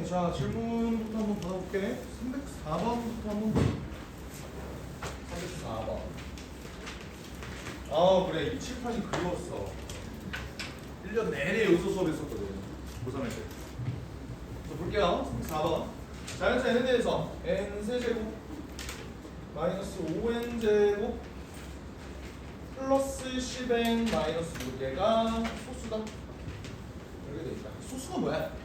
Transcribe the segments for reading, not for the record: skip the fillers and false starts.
자, 질문부터 한번 받아볼게. 304번부터 한번 보자. 304번. 아, 그래. 이 칠판이 그리웠어. 1년 내내 요소 수업 했었거든. 고3할 때. 그래서 볼게요. 304번. 자연수 n에 대해서 n세제곱 마이너스 5n제곱 플러스 10n 마이너스 6개가 소수다. 이렇게 돼 있다. 소수가 뭐야?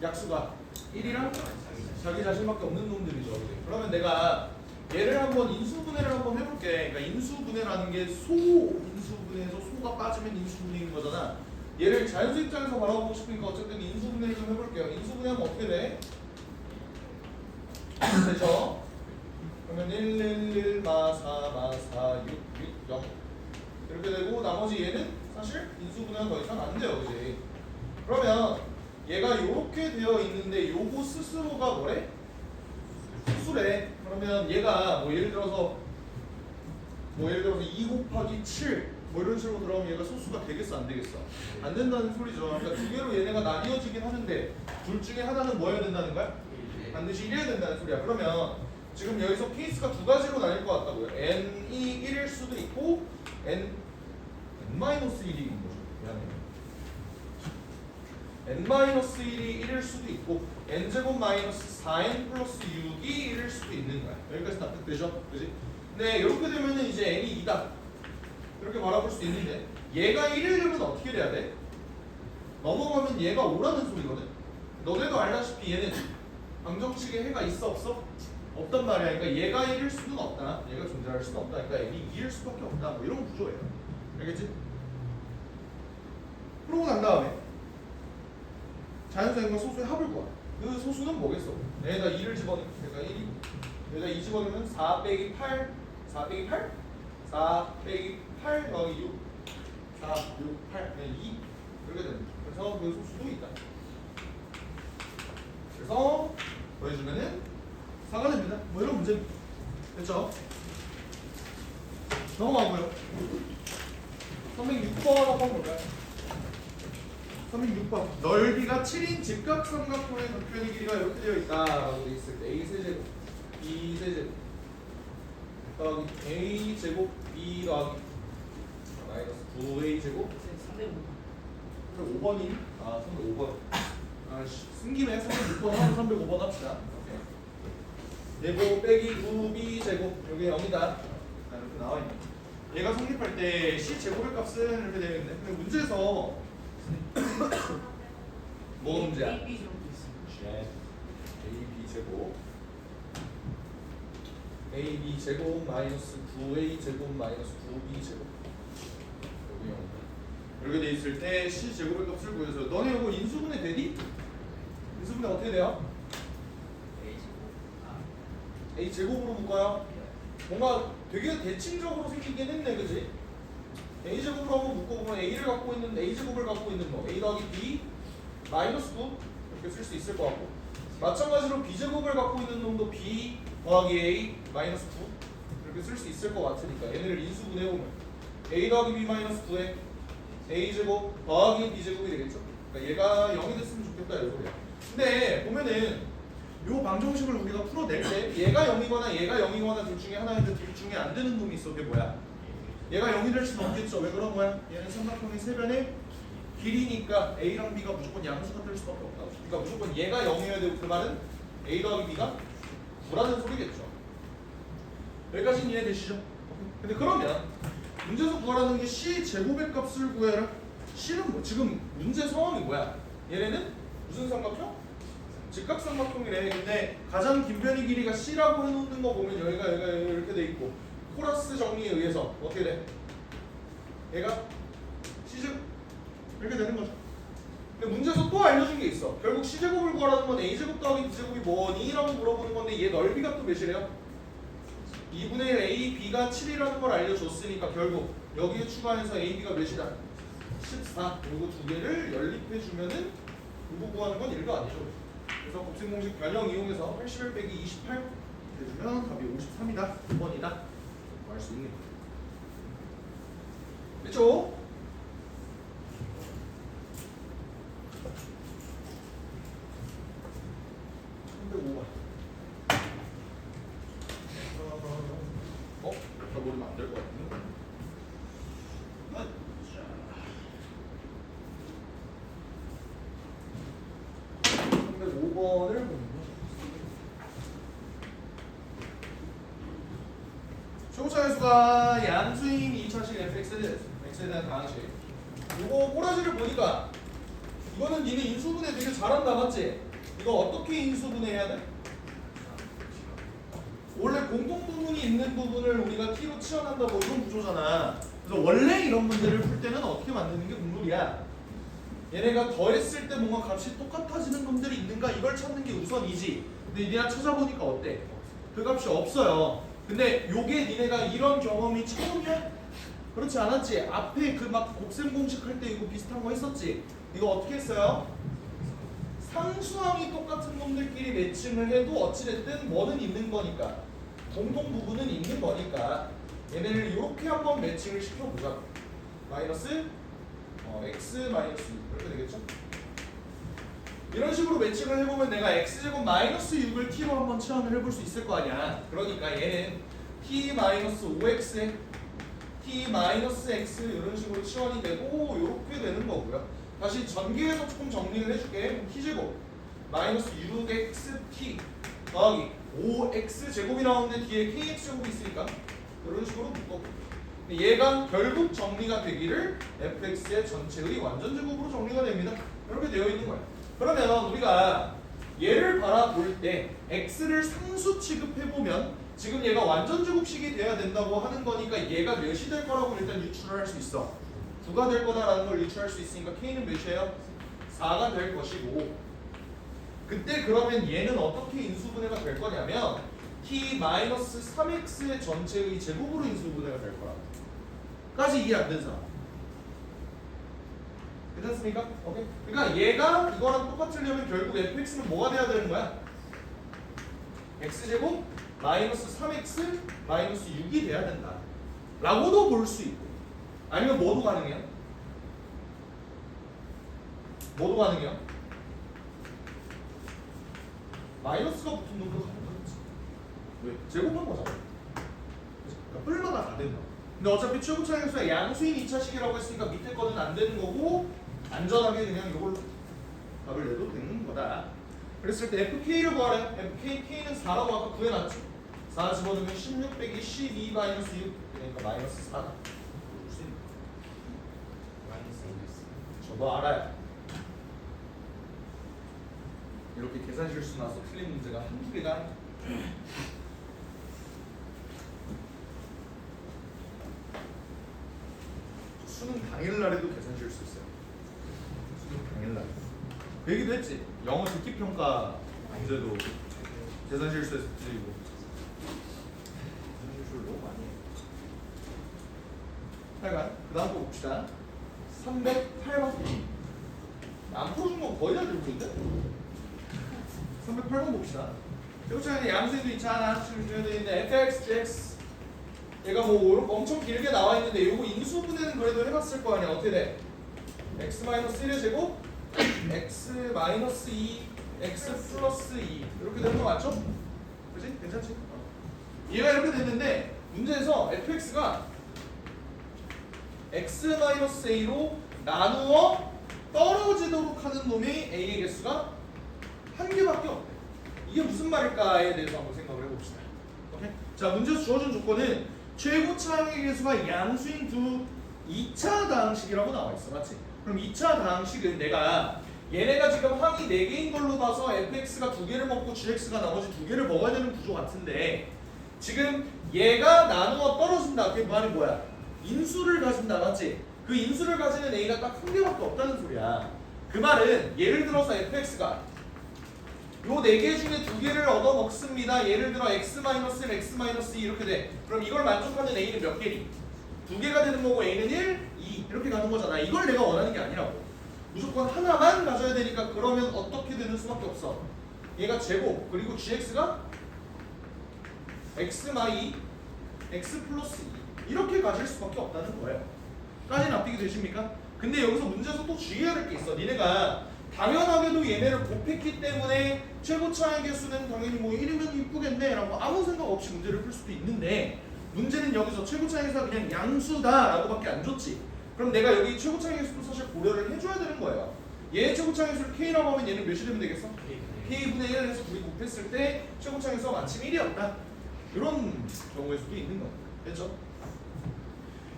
약수가 1이랑 자기 자신밖에 없는 놈들이죠. 그러면 내가 얘를 한번 인수분해를 한번 해볼게. 그러니까 인수분해라는 게 소인수분해에서 소가 빠지면 인수분해인 거잖아. 얘를 자연수 입장에서 바라보고 싶으니까 어쨌든 인수분해를 좀 해볼게요. 인수분해하면 어떻게 돼? 되죠? 그러면 1, 1, 1, 마, 4, 마, 4, 6, 6, 0 이렇게 되고 나머지 얘는 사실 인수분해는 더 이상 안 돼요. 그지? 그러면 얘가 이렇게 되어 있는데 요거 스스로가 뭐래? 수래. 그러면 얘가 뭐 예를 들어서 2 곱하기 7 뭐 이런 식으로 들어가면 얘가 소수가 되겠어 안 되겠어? 안 된다는 소리죠. 그러니까 두 개로 얘네가 나뉘어지긴 하는데 둘 중에 하나는 뭐 해야 된다는 거야? 반드시 1해야 된다는 소리야. 그러면 지금 여기서 케이스가 두 가지로 나뉠 것 같다고요. n이 1일 수도 있고 n-1인 거죠. n-1이 1일 수도 있고 n제곱 마이너스 4n 플러스 6이 1일 수도 있는 거야. 여기까지 납득되죠? 그지? 네, 이렇게 되면은 이제 n이 2다. 이렇게 바라볼 수 있는데 얘가 1이려면 어떻게 돼야 돼? 넘어가면 얘가 5라는 소리거든? 너네도 알다시피 얘는 방정식에 해가 있어 없어? 없단 말이야. 그러니까 얘가 1일 수는 없다. 얘가 존재할 수는 없다. 그러니까 n이 2일 수밖에 없다. 뭐 이런 구조예요. 알겠지? 그러고 난 다음에 자연수 n과 소수의 합을 구하. 그 소수는 뭐겠어? 얘가 2를 집어넣으면 그러니까 1이 여기다 2 집어넣으면 4 빼기 8 4 빼기 8 4 빼기 8 더하기 6 4 6 8 2 이렇게 되는 거죠. 그래서 그 소수도 있다. 그래서 더해주면은 4가 됩니다. 뭐 이런 문제입니다. 됐죠? 넘어가고요. 306번 한번 볼까요? 306번. 넓이가 7인 직각삼각형의 각변의 길이가 이렇게 되어 있다라고 되어 있을 때 a세제곱 b세제곱 더하기 a제곱 b 더하기 마이너스 9a제곱 305번이 305번 승김에 306번 하고 305번 합시다. 제곱 빼기 9b제곱 여기 0이다. 이렇게 나와있네. 얘가 성립할 때 c제곱의 값은 이렇게 되어 있는데 근데 문제에서 뭐 문제야? AB 제곱 마이너스 9A 제곱 마이너스 9B 제곱 여기 0 이렇게 돼 있을 때 C 제곱의 값을 구해서 너네 이거 인수분해 되니? 인수분해 어떻게 돼요? A 제곱으로 묶어요? 뭔가 되게 대칭적으로 생기긴 했네, 그지? A 제곱으로 한번 묶어보면 A를 갖고 있는 A 제곱을 갖고 있는 거 A 더하기 B 마이너스 9 이렇게 쓸 수 있을 것 같고 마찬가지로 B 제곱을 갖고 있는 놈도 B 더하기 A 마이너스 9 이렇게 쓸 수 있을 것 같으니까 얘네를 인수분해보면 A 더하기 B 마이너스 9에 A 제곱 더하기 B 제곱이 되겠죠? 그러니까 얘가 0이 됐으면 좋겠다 이 소리야. 근데 보면은 요 방정식을 우리가 풀어낼 때 얘가 0이거나 얘가 0이거나 둘 중에 하나인데 둘 중에 안 되는 놈이 있어. 그게 뭐야? 얘가 0이 될 수는 없겠죠. 왜 그런 거야? 얘는 삼각형의 세변의 길이니까 A랑 B가 무조건 양수가 될 수밖에 없다고. 그러니까 무조건 얘가 0이어야 되고 그 말은 A 더하기 B가 9라는 소리겠죠. 여기까지는 이해되시죠? 근데 그러면 문제에서 구하라는 게 C 제곱의 값을 구해라. C는 뭐 지금 문제 상황이 뭐야? 얘네는 무슨 삼각형? 직각삼각형이래. 근데 가장 긴 변의 길이가 C라고 해놓는 거 보면 여기가 이렇게 돼 있고 코러스 정리에 의해서 어떻게 돼? 얘가 C제곱 이렇게 되는 거죠. 근데 문제에서 또 알려준 게 있어. 결국 C제곱을 구하라는 건 A제곱 더하기 B제곱이 뭐니? 라고 물어보는 건데 얘 넓이가 또 몇이래요? 2분의 1 A, B가 7이라는 걸 알려줬으니까 결국 여기에 추가해서 A, B가 몇이다? 14. 그리고 두 개를 연립해주면은 이거 구하는 건 1도 아니죠. 그래서 곱셈 공식 변형 이용해서 81 빼기 28 해주면 답이 53이다. 2번이다. 구할 수 있는 거예요. 됐죠? 안 될 것 같은데. 5번을 보면 최고차 함수가 양수인 2차식 fx에 대한 방식. 이거 꼬라지를 보니까 이거는 니네 인수분해 되게 잘한다 맞지? 이거 어떻게 인수분해해야 돼? 원래 공통부분이 있는 부분을 우리가 t로 치환한다 뭐 이런 구조잖아. 그래서 원래 이런 문제를 풀 때는 어떻게 만드는 게 국룰이야. 얘네가 더했을 때 뭔가 값이 똑같아지는 놈들이 있는가 이걸 찾는 게 우선이지. 근데 니네가 찾아보니까 어때? 그 값이 없어요. 근데 요게 니네가 이런 경험이 처음이야? 그렇지 않았지? 앞에 그 막 곱셈 공식 할 때 이거 비슷한 거 했었지? 이거 어떻게 했어요? 상수항이 똑같은 놈들끼리 매칭을 해도 어찌됐든 뭐는 있는 거니까 공통 부분은 있는 거니까 얘네를 이렇게 한번 매칭을 시켜보자. 마이너스 x 마이너스 6 이렇게 되겠죠? 이런 식으로 매칭을 해보면 내가 x제곱 마이너스 6을 t로 한번 치환을 해볼 수 있을 거 아니야. 그러니까 얘는 t 마이너스 5x에 t 마이너스 x 이런 식으로 치환이 되고 이렇게 되는 거고요. 다시 전기에서 조금 정리를 해줄게. t제곱 마이너스 6xt 더하기 5x제곱이 나오는데 뒤에 kx제곱이 있으니까 이런 식으로 묶었고 얘가 결국 정리가 되기를 fx의 전체의 완전제곱으로 정리가 됩니다. 이렇게 되어 있는 거예요. 그러면 우리가 얘를 바라볼 때 x를 상수 취급해보면 지금 얘가 완전제곱식이 돼야 된다고 하는 거니까 얘가 몇이 될 거라고 일단 유출을 할 수 있어. 9가 될 거다라는 걸 유출할 수 있으니까 k는 몇이에요? 4가 될 것이고 그때 그러면 얘는 어떻게 인수분해가 될 거냐면 t-3x의 전체의 제곱으로 인수분해가 될 거라고. 까지 이해 안 된 사람. 괜찮습니까? 오케이. 그러니까 얘가 이거랑 똑같으려면 결국 fx는 뭐가 돼야 되는 거야? x제곱 마이너스 3x 마이너스 6이 돼야 된다 라고도 볼 수 있고 아니면 뭐도 가능해요? 뭐도 가능해요? 마이너스가 붙은 놈도 가능하겠지. 왜? 제곱한 거잖아. 그러니까 뿔마다 다 된다. 근데 어차피 최고차의 함수가 양수인 2차식이라고 했으니까 밑에 거는 안 되는 거고 안전하게 그냥 이걸로 답을 내도 되는 거다. 그랬을 때 fk를 구하래. k는 4라고 아까 구해놨지. 4 집어넣으면 16 빼기 12 마이너스 6 그러니까 마이너스 4다. 볼 수 있는 저도 알아요. 이렇게 계산 실수 나서 틀린 문제가 한두 개가 아니야. 수능 당일날에도 계산 실수 있어요. 수능 당일날. 그 얘기도 했지. 영어 듣기 평가 문제도 계산 실수해서 틀리고. 계산 실수를 너무 많이 해. 하여간 그 다음 거 봅시다. 308번. 안 풀어준 건 거의 다 들고 있는데? 308번 봅시다. 최고차에는 양수인도 있잖아. 주어져 있는데 fx, gx 얘가 뭐 엄청 길게 나와 있는데 이거 인수분해는 그래도 해봤을 거 아니야. 어떻게 돼? x-1의 제곱 x-2 x 플러스 2 이렇게 되는 거 맞죠? 그치? 괜찮지? 얘가 이렇게 됐는데 문제에서 fx가 x-a로 나누어 떨어지도록 하는 놈이 a의 개수가 한 개밖에 없대. 이게 무슨 말일까에 대해서 한번 생각을 해봅시다. 오케이? 자, 문제에서 주어진 조건은 최고차항의 개수가 양수인 2차 다항식이라고 나와 있어. 맞지? 그럼 2차 다항식은 내가 얘네가 지금 항이 4개인 걸로 봐서 fx가 2개를 먹고 gx가 나머지 2개를 먹어야 되는 구조 같은데 지금 얘가 나누어 떨어진다. 그게 말이 뭐야? 인수를 가진다. 맞지? 그 인수를 가지는 a가 딱 한 개밖에 없다는 소리야. 그 말은 예를 들어서 fx가 요 4개 중에 2개를 얻어 먹습니다. 예를 들어 x-1, x-2 이렇게 돼. 그럼 이걸 만족하는 a는 몇 개니? 2개가 되는 거고 a는 1, 2 이렇게 가는 거잖아. 이걸 내가 원하는 게 아니라고. 무조건 하나만 가져야 되니까 그러면 어떻게 되는 수밖에 없어. 얘가 제곱 그리고 gx가 x-2, x 플러스 2 이렇게 가질 수밖에 없다는 거예요. 까지 납득이 되십니까? 근데 여기서 문제에서 또 주의해야 될 게 있어. 니네가 당연하게도 얘네를 곱했기 때문에 최고차의 개수는 당연히 뭐 1이면 이쁘겠네 라고 아무 생각 없이 문제를 풀 수도 있는데 문제는 여기서 최고차항에서 그냥 양수다라고밖에 안 줬지. 그럼 내가 여기 최고차항에서도 사실 고려를 해줘야 되는 거예요. 얘 최고차항에서 K라고 하면 얘는 몇이 되면 되겠어? K분의 1을 해서 둘이 곱했을 때 최고차항에서 마침 1이었다. 이런 경우일 수도 있는 거야. 됐죠?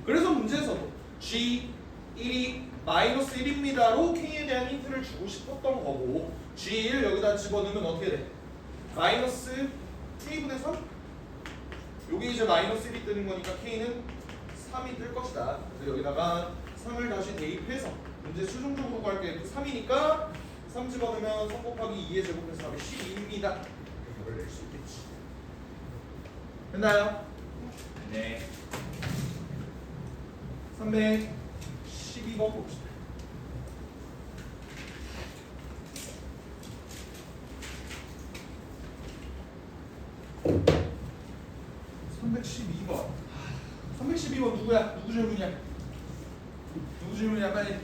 그래서 문제에서도 G1이 마이너스 1입니다로 K에 대한 힌트를 주고 싶었던 거고 G1 여기다 집어넣으면 어떻게 돼? 마이너스 K분의 3? 여기 이제 마이너스 1이 뜨는 거니까 K는 3이 뜰 것이다. 그래서 여기다가 3을 다시 대입해서 문제 수정적으로 구할 게 3이니까 3 집어넣으면 3 곱하기 2의 제곱해서 답이 12입니다. 이걸 낼 수 있겠지. 됐나요? 네. 312번 봅시다. 누구야? 누구 질문이야? 누구 질문이야? 빨리.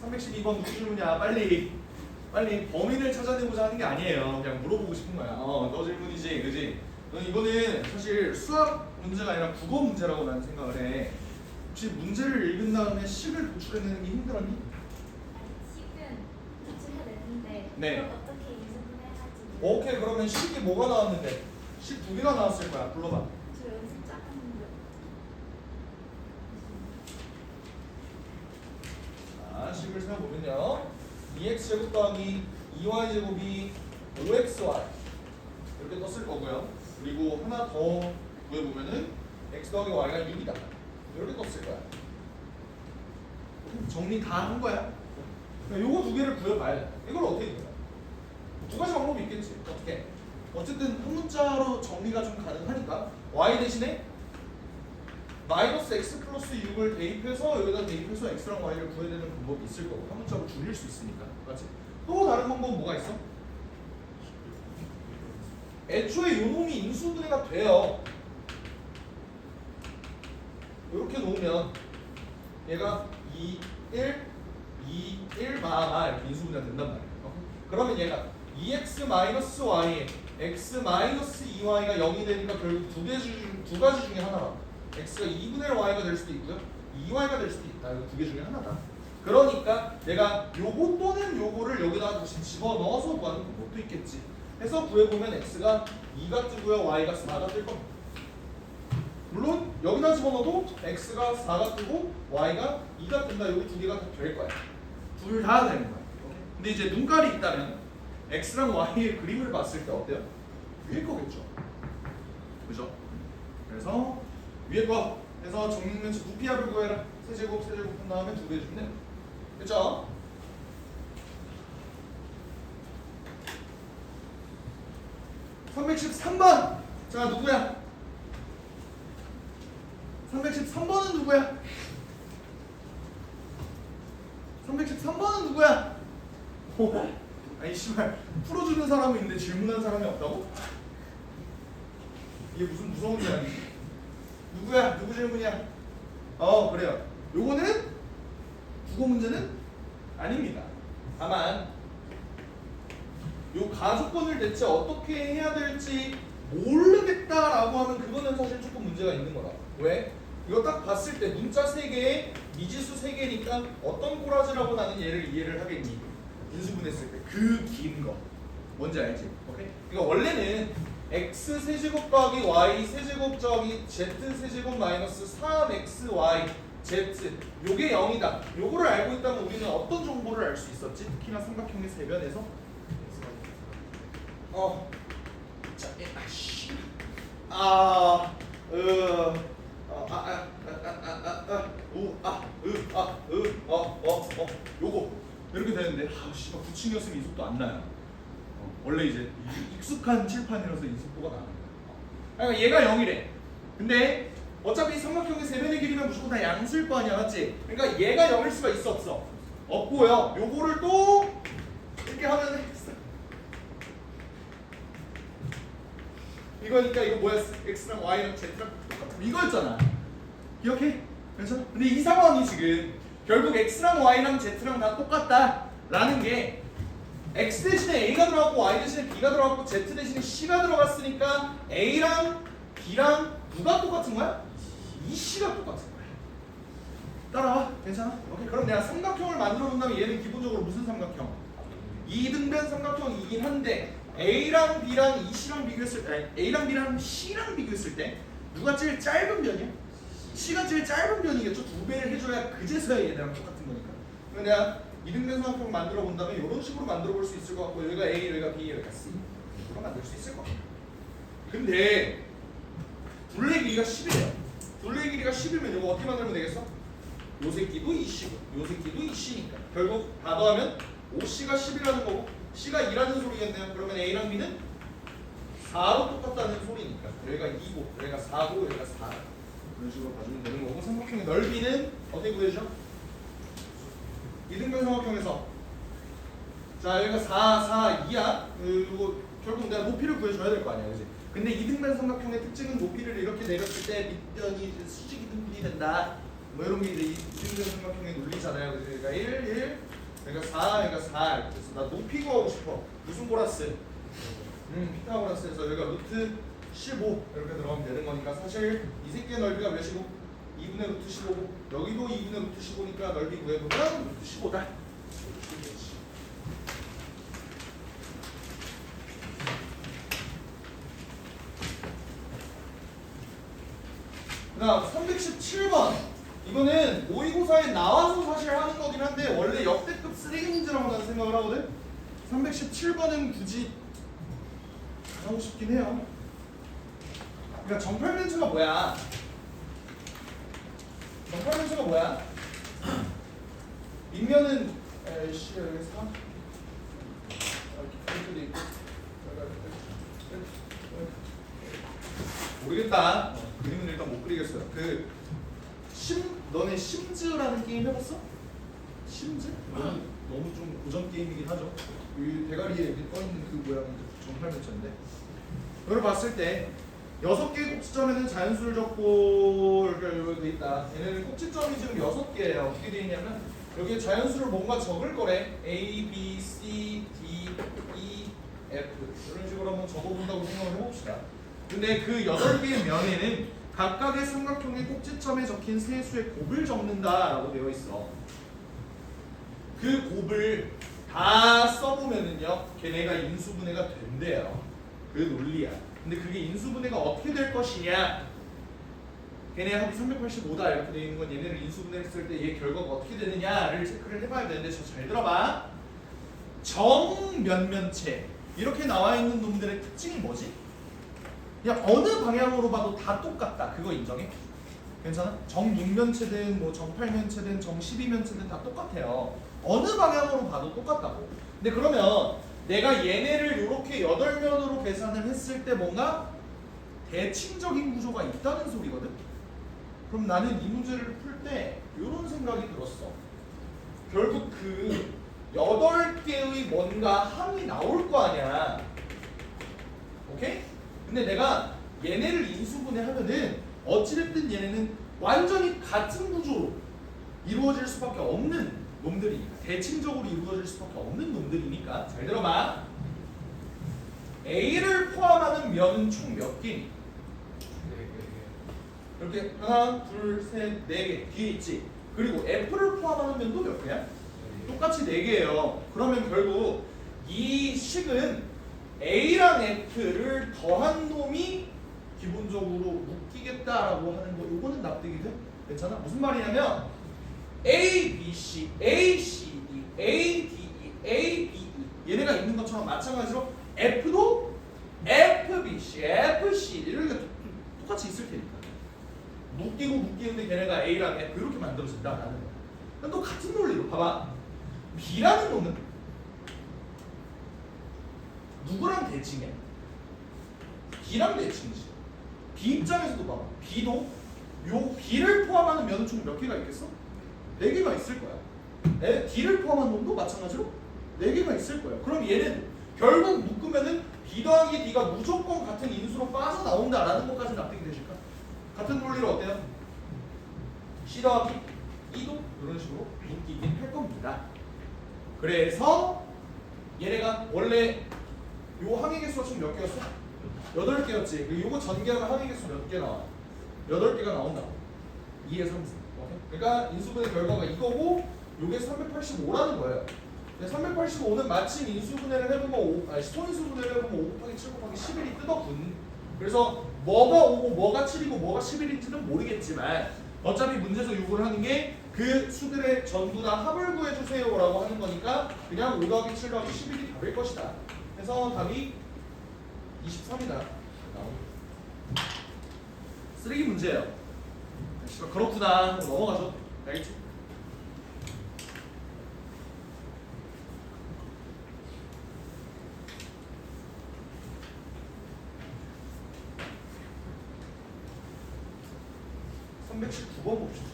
312번 누구 질문이야? 빨리. 빨리 범인을 찾아내고자 하는 게 아니에요. 그냥 물어보고 싶은 거야. 너 질문이지, 그지? 너 이거는 사실 수학 문제가 아니라 국어 문제라고 나는 생각을 해. 혹시 문제를 읽은 다음에 식을 도출해내는 게 힘들었니? 아니, 식은 도출해냈는데 네. 그걸 어떻게 인수분해하지? 오케이, 그러면 식이 뭐가 나왔는데? 식 2개가 나왔을 거야. 불러봐. 저 연습 작았는데. 자, 식을 세워보면요. 2x제곱 더하기 2y제곱이 5xy 이렇게 떴을 거고요. 그리고 하나 더 구해보면은 x 더하기 y가 6이다. 이렇게 떴을 거야. 정리 다 한 거야. 요거 두 개를 구해봐야 돼. 이걸 어떻게 구해? 두 가지 방법이 있겠지. 어떻게? 어쨌든 한 문자로 정리가 좀 가능하니까 y 대신에 마이너스 x 플러스 6을 대입해서 여기다 대입해서 x랑 y를 구해야 되는 방법이 있을 거고 한 문자로 줄일 수 있으니까. 맞지? 또 다른 방법은 뭐가 있어? 애초에 요 놈이 인수분해가 돼요. 이렇게 놓으면 얘가 2, 1, 2, 1, 이렇게 인수분해가 된단 말이에요. 그러면 얘가 2x-y에 x-2y가 0이 되니까 결국 두 가지 중에 하나다. x가 2분의 1 y가 될 수도 있고요. 2y가 될 수도 있다. 이거 두 개 중에 하나다. 그러니까 내가 요거 또는 요거를 여기다가 다시 집어넣어서 구하는 방법도 있겠지. 해서 구해보면 x가 2가 뜨고요. y가 4가 뜰 겁니다. 물론 여기다 집어넣어도 x가 4가 뜨고 y가 2가 뜬다. 여기 두 개가 다 될 거야. 둘 다 되는 거야. 근데 이제 눈깔이 있다면 x랑 y의 그림을 봤을 때 어때요? 위에 거겠죠. 그죠? 그래서 위에 거 해서 정육면체 부피합을 구해라. 세제곱 한 다음에 두 배 주면 그죠? (313번) 자 누구야? 313번은 누구야? 313번은 누구야? 아니 씨발 풀어주는 사람은 있는데 질문한 사람이 없다고? 이게 무슨 무서운 게 아니지? 누구야? 누구 질문이야? 그래요. 요거는 국어 문제는 아닙니다. 다만 요 가조건을 대체 어떻게 해야 될지 모르겠다라고 하면 그거는 사실 조금 문제가 있는 거라. 왜? 이거 딱 봤을 때 문자 3개에 미지수 3개니까 어떤 꼬라지라고 나는 얘를 이해를 하겠니? 인수분했을 때 그 긴 거 뭔지 알지? 오케이? 그러니까 원래는 x 세제곱 더하기 y 세제곱 더하기 z 세제곱 마이너스 3xy z 요게 0이다. 요거를 알고 있다면 우리는 어떤 정보를 알 수 있었지? 특히나 삼각형의 세변에서 자, 아씨 요거 이렇게 되는데 씨발 9층이었으면 이 속도 안 나요. 원래 이제 익숙한 칠판이라서 이 속도가 나는 거야. 그러니까 얘가 0이래. 근데 어차피 삼각형의 세변의 길이면 무조건 다 양수일 거 아니야, 맞지? 그러니까 얘가 0일 수가 있어 없어? 없고요. 요거를 또 이렇게 하면 이거니까 이거 뭐야? x랑 y랑 z랑 똑같아. 이거였잖아. 기억해? 그렇죠? 근데 이 상황이 지금 결국 x랑 y랑 z랑 다 똑같다라는 게 x 대신에 a가 들어갔고 y 대신에 b가 들어갔고 z 대신에 c가 들어갔으니까 a랑 B랑 누가 똑같은 거야? 이 C가 똑같은 거야. 따라와. 괜찮아? 오케이. 그럼 내가 삼각형을 만들어 본다면 얘는 기본적으로 무슨 삼각형? 이등변 삼각형이긴 한데 A랑 B랑 이 C랑 비교했을 때 A랑 B랑 C랑 비교했을 때 누가 제일 짧은 변이야? C가 제일 짧은 변이겠죠. 두 배를 해줘야 그제서야 얘네랑 똑같은 거니까. 그럼 내가 이등변 삼각형을 만들어 본다면 이런 식으로 만들어 볼 수 있을 것 같고 여기가 A, 여기가 B, 여기가 C 이렇게 만들 수 있을 것 같아. 근데 둘레 길이가 10이에요. 둘레 길이가 10이면 이거 어떻게 만들면 되겠어? 요 새끼도 20이고 요 새끼도 20이니까 결국 다 더하면 5C가 10이라는 거고 C가 2라는 소리겠네요. 그러면 A랑 B는 4로 똑같다는 소리니까 여기가 2고 여기가 4고 여기가 4 이런 식으로 봐주면 되는 거고 삼각형의 넓이는 어떻게 구해주죠? 이등변 삼각형에서 자 여기가 4, 4, 2야. 그리고 결국 내가 높이를 구해줘야 될 거 아니야, 그지? 근데 이등변 삼각형의 특징은 높이를 이렇게 내렸을 때 밑변이 수직이 등분이 된다. 뭐 이런 게 이제 이등변 삼각형의 논리잖아요. 그래서 여기가 1, 1, 여기가 4, 여기가 4. 그래서 나 높이 구하고 싶어. 무슨 보라스? 피타고라스에서 여기가 루트 15 이렇게 들어가면 되는 거니까 사실 이 새끼의 넓이가 몇이고? 2분의 루트 15고 여기도 2분의 루트 15니까 넓이 구해보면 루트 15다. 그다음 317번 이거는 모의고사에 나와서 사실 하는 거긴 한데 원래 역대급 쓰레기 문제라고 나는 생각을 하거든. 317번은 굳이 안 하고 싶긴 해요. 그러니까 정팔면체가 뭐야? 정팔면체가 뭐야? 밑면은 C가 여기 4 이렇게 있고 모르겠다. 그림은 일단 못 그리겠어요. 너네 심즈라는 게임 해봤어? 심즈? 너무 좀 고전 게임이긴 하죠. 이 대가리에 이렇게 떠있는 그 모양이 정팔면체인데 이걸 봤을 때 6개의 꼭지점에는 자연수를 적고 이렇게 돼 있다. 얘네는 꼭지점이 지금 6개예요. 어떻게 돼 있냐면 여기에 자연수를 뭔가 적을 거래. A, B, C, D, E, F 이런 식으로 한번 적어본다고 생각을 해봅시다. 근데 그 8개의 면에는 각각의 삼각형의 꼭지점에 적힌 세수의 곱을 적는다라고 되어 있어. 그 곱을 다 써보면은요, 걔네가 인수분해가 된대요. 그 논리야. 근데 그게 인수분해가 어떻게 될 것이냐? 걔네 합이 385다 이렇게 되어 있는 건 얘네를 인수분해했을 때 얘 결과가 어떻게 되느냐를 체크를 해봐야 되는데 저 잘 들어봐. 정면면체 이렇게 나와 있는 놈들의 특징이 뭐지? 그냥 어느 방향으로 봐도 다 똑같다. 그거 인정해? 괜찮아? 정육면체든 뭐 정팔면체든 정십이면체든 다 똑같아요. 어느 방향으로 봐도 똑같다고. 근데 그러면 내가 얘네를 이렇게 8면으로 계산을 했을 때 뭔가 대칭적인 구조가 있다는 소리거든? 그럼 나는 이 문제를 풀 때 이런 생각이 들었어. 결국 그 8개의 뭔가 함이 나올 거 아니야. 오케이? 근데 내가 얘네를 인수분해하면은 어찌됐든 얘네는 완전히 같은 구조로 이루어질 수밖에 없는 놈들이니까, 대칭적으로 이루어질 수밖에 없는 놈들이니까 잘 들어봐. A를 포함하는 면은 총 몇 개니? 이렇게 하나, 둘, 셋, 네 개 뒤에 있지. 그리고 F를 포함하는 면도 몇 개야? 똑같이 4개예요. 그러면 결국 이 식은 A랑 F를 더한 놈이 기본적으로 묶이겠다라고 하는 거, 요거는 납득이 돼? 괜찮아? 무슨 말이냐면 A, B, C, A, C, D, A, D, E, A, B, E 얘네가 있는 것처럼 마찬가지로 F도 F, B, C, F, C 이렇게 똑같이 있을 테니까 묶이고 묶이는데 걔네가 A랑 F 이렇게 만들어진다라는 거야. 그럼 또 같은 논리로 봐봐. B라는 놈은 누구랑 대칭해? B랑 대칭이지. B 입장에서도 봐봐. B도 요 B를 포함하는 면은 총 몇 개가 있겠어? 4개가 있을 거야. D를 포함한 놈도 마찬가지로 4개가 있을 거야. 그럼 얘는 결국 묶으면은 B 더하기 D가 무조건 같은 인수로 빠져나온다라는 것까지 납득이 되실까? 같은 논리로 어때요? C 더하기 E도 이런 식으로 묶이긴 할 겁니다. 그래서 얘네가 원래 요 항의 개수가 총 몇 개였어? 8개였지. 그리고 요거 전개하면 합의 개수 몇 개 나와? 8개가 나온다. 2의 3승. 그러니까 인수분해 결과가 이거고 요게 385라는 거예요. 385는 마침 인수분해를 해보면 손인수분해를 해보면 5 곱하기 7 곱하기 11이 뜯어분. 그래서 뭐가 5고 뭐가 7이고 뭐가 11인지는 모르겠지만 어차피 문제에서 요구를 하는 게 그 수들의 전부 다 합을 구해주세요라고 하는 거니까 그냥 5 더하기 7 더하기 11이 답일 것이다. 그래서 답이 23이다. 쓰레기 문제예요. 그렇구나. 넘어가죠. 알겠지? 번 봅시다.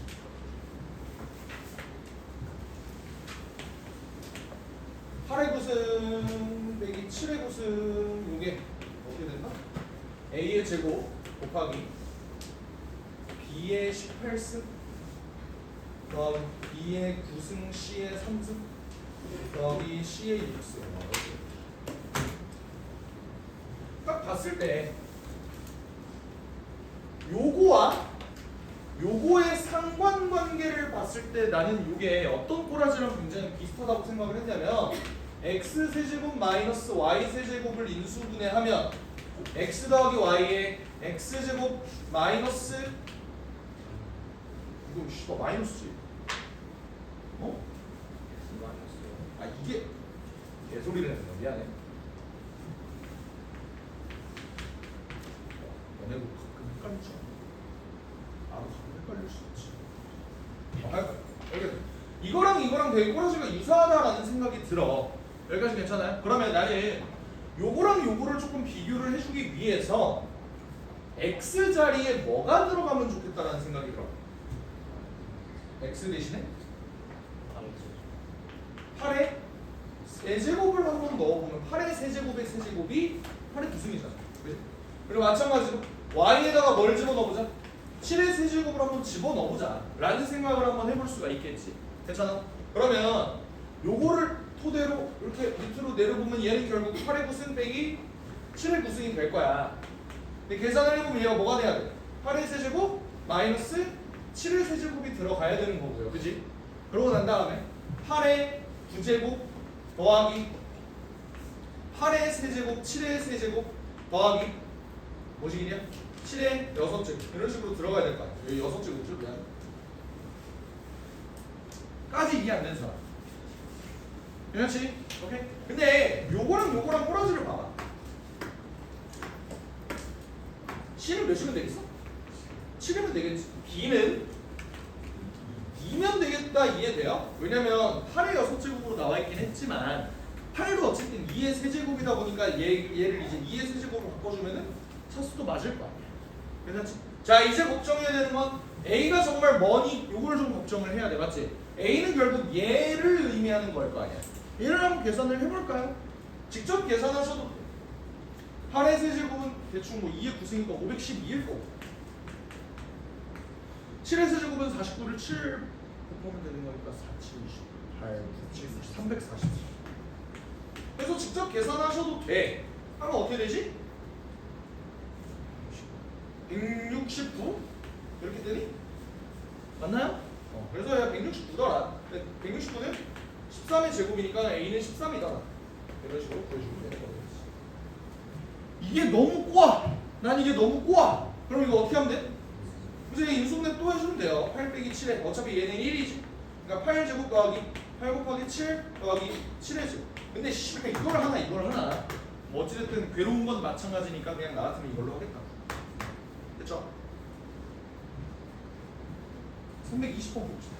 8의 9승 빼기 7의 9승 요게 어떻게 된다? A의 제곱 곱하기 B의 18승 더하기 B의 9승 C의 3승 더하기 C의 6승. 딱 봤을 때 요거의 상관관계를 봤을 때 나는 요게 어떤 꼬라지랑 굉장히 비슷하다고 생각을 했냐면 x 세제곱 마이너스 y 세제곱을 인수분해하면 x 더하기 y의 x 제곱 마이너스 이거 씨발 마이너스지? 어? 아 이게 개소리를 했네. 미안해. 너네도 가끔 헷갈리지 않아? 나도 가끔 헷갈릴 수 있지. 이거랑 되게 꼬라지가 유사하다라는 생각이 들어. 여기까지 괜찮아요? 그러면 나는 요거랑 요거를 조금 비교를 해주기 위해서 x 자리에 뭐가 들어가면 좋겠다라는 생각이 들어. x 대신에 8의 세제곱을 한번 넣어보면 8의 세제곱의 세제곱이 8의 9승이잖아. 그리고 마찬가지로 y에다가 뭘 집어넣어보자? 7의 세제곱을 한번 집어넣어보자 라는 생각을 한번 해볼 수가 있겠지. 괜찮아? 그러면 요거를 토대로 이렇게 밑으로 내려보면 얘는 결국 8의 9승 빼기 7의 9승이 될 거야. 근데 계산을 해보면 얘가 뭐가 돼야 돼? 8의 세제곱 마이너스 7의 세제곱이 들어가야 되는 거고요. 그치? 그러고 난 다음에 8의 9제곱 더하기 8의 세제곱 7의 세제곱 더하기 뭐시기냐? 7의 6제곱 이런 식으로 들어가야 될 거 아니야. 여기 6제곱죠? 미안. 까지 이해 안 되는 사람. 그렇지? 오케이? 근데 요거랑 꼬라지를 봐봐. C는 몇이면 되겠어? 7이면 되겠지. B는 2면 되겠다 이해돼요? 왜냐면 8의 6제곱으로 나와 있긴 했지만 8도 어쨌든 2의 세제곱이다 보니까 얘를 이제 2의 세제곱으로 바꿔주면은 차수도 맞을 거 아니야. 괜찮지? 자 이제 걱정해야 되는 건 A가 정말 뭐니? 요걸 좀 걱정을 해야 돼. 맞지? A는 결국 얘를 의미하는 걸 거 아니야. 얘를 한번 계산을 해볼까요? 직접 계산하셔도 돼. 8의 세제곱은 대충 뭐 2의 9승이니까 512일 거고 7의 세제곱은 49를 7 곱하면 되는 거니까 4, 7, 28, 9, 7, 340 그래서 직접 계산하셔도 돼. 하면 어떻게 되지? 169? 이렇게 되니? 맞나요? 그래서 얘가 169더라. 169는 13의 제곱이니까 A는 13이다. 이런 식으로 구해주면 되는 거겠지. 이게 너무 꼬아! 난 이게 너무 꼬아! 그럼 이거 어떻게 하면 돼? 그래서 인수분해 또 해주면 돼요. 8 빼기 7에 어차피 얘는 1이지. 그러니까 8제곱 더하기 8 곱하기 7 더하기 7의 제곱. 근데 씨발 이걸 하나 뭐 어찌됐든 괴로운 건 마찬가지니까 그냥 나 같으면 이걸로 하겠다. 됐죠? 320번 봅시다.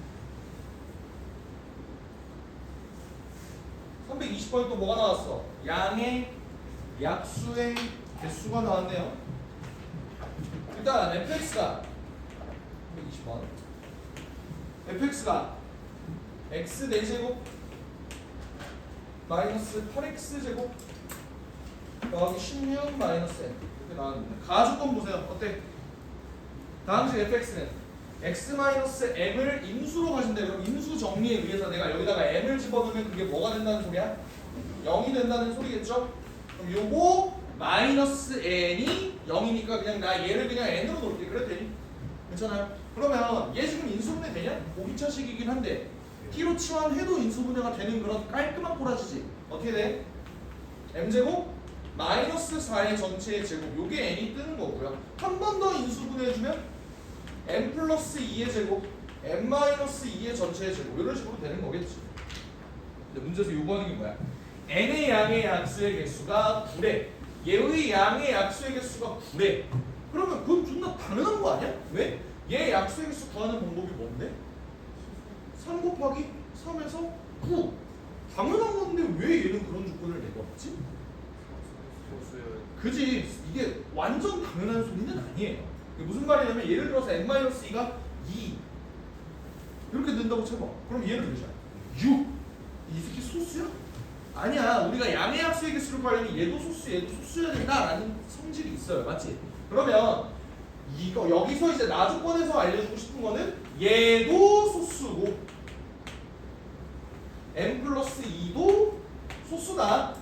320번에 또 뭐가 나왔어? 양의 약수의 개수가 나왔네요. 일단 fx가 320번 fx가 x 4제곱 마이너스 8x 제곱 더하기 16 마이너스 n 이렇게 나왔는데 가주권 보세요. 어때? 다항식 fx는 x 마이너스 m을 인수로 가신대. 그럼 인수 정리에 의해서 내가 여기다가 m을 집어넣으면 그게 뭐가 된다는 소리야? 0이 된다는 소리겠죠? 그럼 요거 마이너스 n이 0이니까 그냥 나 얘를 그냥 n으로 놓을게. 그랬더니 괜찮아요? 그러면 얘 지금 인수분해 되냐? 오기차식이긴 한데 t로 치환해도 인수분해가 되는 그런 깔끔한 꼬라지지. 어떻게 돼? m제곱 마이너스 4의 전체의 제곱 요게 n이 뜨는 거고요. 한 번 더 인수분해해주면 m 플러스 2의 제곱 m 마이너스 2의 전체의 제곱 이런 식으로 되는 거겠지. 근데 문제에서 요구하는 게 뭐야? n의 양의 약수의 개수가 9래. 얘의 양의 약수의 개수가 9래. 그러면 그건 존나 당연한 거 아니야? 왜? 얘 약수의 개수 구하는 방법이 뭔데? 3 곱하기 3에서 9. 당연한 건데 왜 얘는 그런 조건을 내봤지? 그지? 이게 완전 당연한 소리는 아니에요. 이게 무슨 말이냐면 예를 들어서 n-2가 2 이렇게 된다고 쳐봐. 그럼 얘는 몇이야? 6. 이 새끼 소수야? 아니야. 우리가 양의 약수의 개수를 구하려면 얘도 소수, 얘도 소수여야 된다라는 성질이 있어요. 맞지? 그러면 이거 여기서 이제 나조건에서 알려주고 싶은 거는 얘도 소수고 n 플러스 2도 소수다.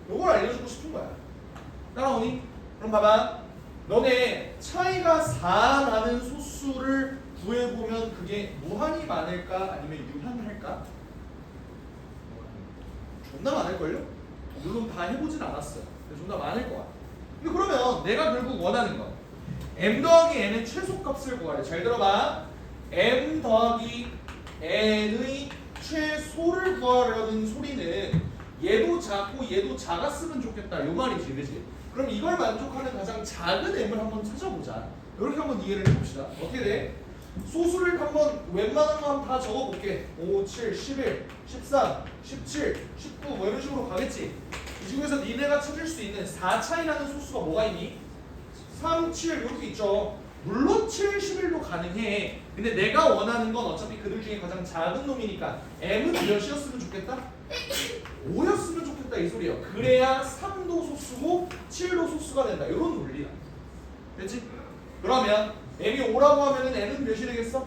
요걸 알려주고 싶은 거야. 따라오니? 그럼 봐봐. 너네 차이가 4 나는 소수를 구해보면 그게 무한히 많을까? 아니면 유한할까? 존나 많을걸요? 물론 다 해보진 않았어요. 근데 존나 많을 거야. 근데 그러면 내가 결국 원하는 건 m 더하기 n의 최소값을 구하래. 잘 들어봐. m 더하기 n의 최소를 구하려는 소리는 얘도 작고 얘도 작았으면 좋겠다. 요 말이지, 그지? 그럼 이걸 만족하는 가장 작은 m을 한번 찾아보자. 이렇게 한번 이해를 해봅시다. 어떻게 돼? 소수를 한번 웬만한 거 한번 다 적어볼게. 5, 7, 11, 13, 17, 19 뭐 이런 식으로 가겠지. 이 중에서 니네가 찾을 수 있는 4 차이 나는 소수가 뭐가 있니? 3, 7 이렇게 있죠. 물론 7, 11도 가능해. 근데 내가 원하는 건 어차피 그들 중에 가장 작은 놈이니까 m은 몇이었으면 좋겠다? 5였으면 좋겠다 이 소리예요. 그래야 3도 소수고 7도 소수가 된다. 이런 논리다. 됐지? 그러면 m이 5라고 하면은 n은 몇이 되겠어?